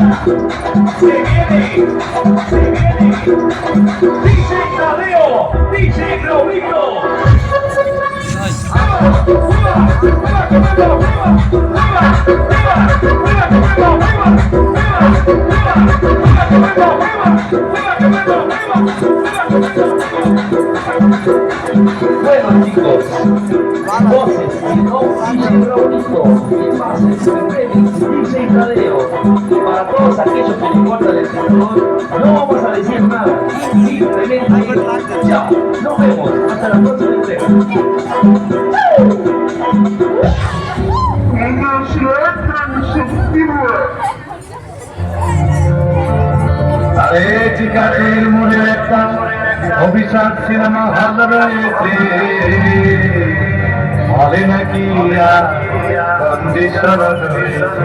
Se viene. DJ Tadeo, DJ Claudito. Bueno chicos, voces y no DJ Raulito, que pasen remix DJ Tadeo. Y para todos aquellos que les guardan el control, no vamos a decir nada, simplemente chao, nos vemos, hasta la próxima entrega. আরে চিকাটির মোড়ে একটা অভিশাপ cinema hall রয়েছে, হলে নাকি condition রয়েছে।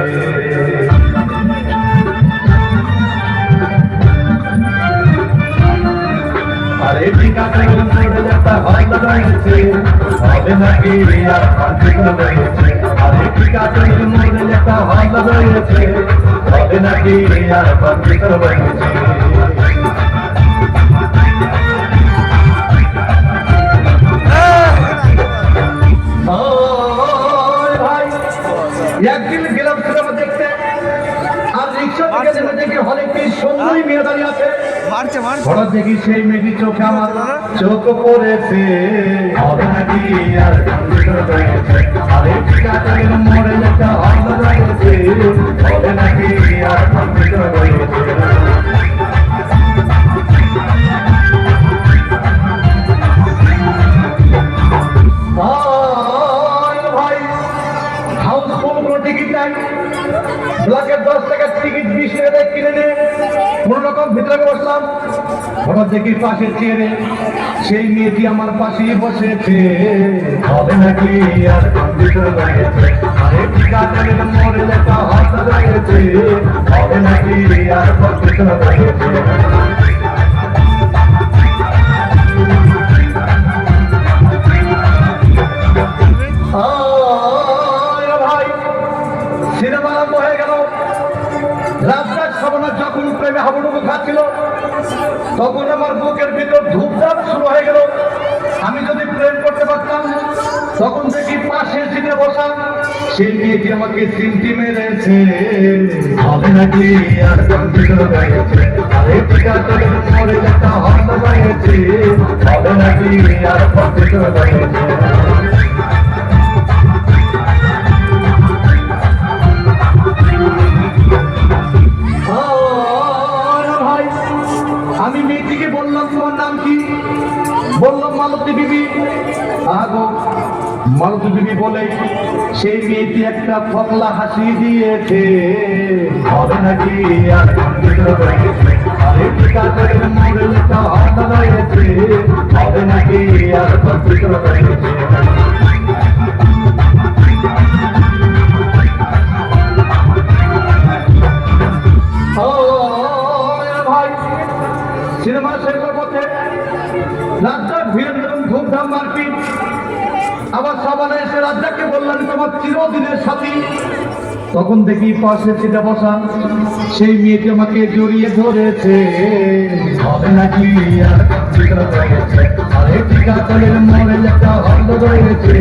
আরে চিকাটির মোড়ে একটা হল রয়েছে, হলে নাকি কন্ডিশন রয়েছে। আরে চিকাটির মোড়ে একটা হল রয়েছে, হলে নাকি কন্ডিশন রয়েছে। একদিন গেলাম সিনেমা দেখতে, আর রিক্সা থেকে নেমে দেখি হলে একটি সুন্দরী মেয়ে দাঁড়িয়ে আছে। হঠাৎ দেখি সেই মেয়েটি চোখে আমার চোখ পড়েছে, হবে নাকি আর আরে চিকাটির মোড়ে একটা হল রয়েছে, হবে নাকি আর কন্ডিশন রয়েছে। ব্লকের 10 টাকার টিকিট 20 টাকা কিনে নিয়ে কোন রকম ভিতরে বসলাম। হঠাৎ দেখি পাশের চেয়ারে সেই মেয়েটি আমার পাশেই বসেছে, হবে নাকি আর কন্ডিশন রয়েছে। আরে চিকাটির মোড়ে একটা হল রয়েছে, হবে নাকি আর কন্ডিশন রয়েছে। সিনেমা আরম্ভ হয়ে গেল। রাস্তার সামনে যখন প্রেমে হাবুডুবু খাচ্ছিল, তখন আমার বুকের ভিতর ধূপধাপ শুরু হয়ে গেল। আমি যদি প্রেম করতে পারতাম, তখন দেখি পাশে সিটে বসা সেই মেয়েটি আমাকে সিমটি মেরেছে, হবে নাকি আর কন্ডিশন রয়েছে। আরে চিকাটির মোড়ে একটা হল রয়েছে, হবে নাকি আর কন্ডিশন রয়েছে। আমি মেয়েটিকে বললাম তোমার নাম কি? বললাম মালতী বিবি। আগো মালতী বিবি বলে সেই মেয়েটি একটা ফকলা হাসি দিয়েছে, হবে নাকি আর কন্ডিশন রয়েছে। আরে চিকাটির মোড়ে একটা হল রয়েছে, হবে নাকি আর কন্ডিশন রয়েছে। সিনেমা শেষের পথে রাজ্জাক ভিড় এবং ধুমধাম মারপিট। আবার সবাই এসে রাজ্জাককে বললেন তোমার চিরদিনের সাথী। তখন দেখি পাশে সিটে বসা সেই মেয়েটি আমাকে জড়িয়ে ধরেছে, হবে নাকি আর কন্ডিশন রয়েছে। আরে চিকাটির মোড়ে একটা হল রয়েছে,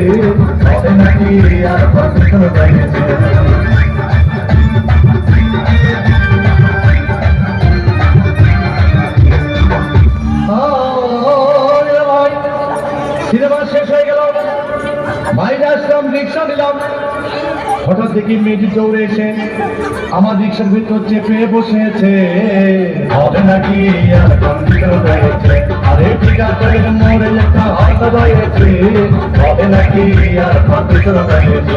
হবে নাকি আর কন্ডিশন রয়েছে। সিনেমা শেষ হয়ে গেল, বাইরে আসলাম, রিক্সা নিলাম। হঠাৎ দেখি মেয়েটি দৌড়ে এসে আমার রিক্সার ভিতর চেপে বসেছে, হবে নাকি আর কন্ডিশন রয়েছে। আরে চিকাটির মোড়ে একটা হল রয়েছে, হবে নাকি আর কন্ডিশন রয়েছে।